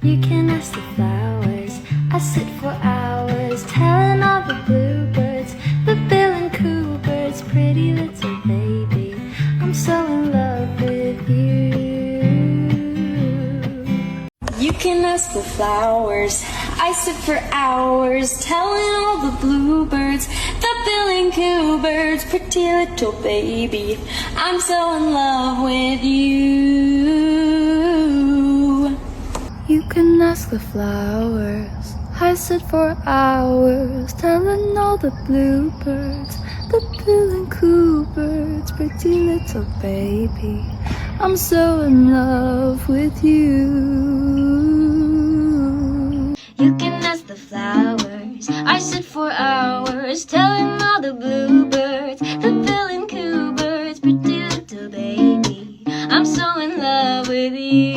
You can ask the flowers. I sit for hours telling all the bluebirds, the bill and coo birds, pretty little baby, I'm so in love with you. You can ask the flowers. I sit for hours telling all the bluebirds, the bill and coo birds, pretty little baby, I'm so in love with you. You can ask the flowers. I sit for hours telling all the bluebirds, the bill and coo birds, pretty little baby, I'm so in love with you. You can ask the flowers. I sit for hours telling all the bluebirds, the bill and coo birds, pretty little baby, I'm so in love with you.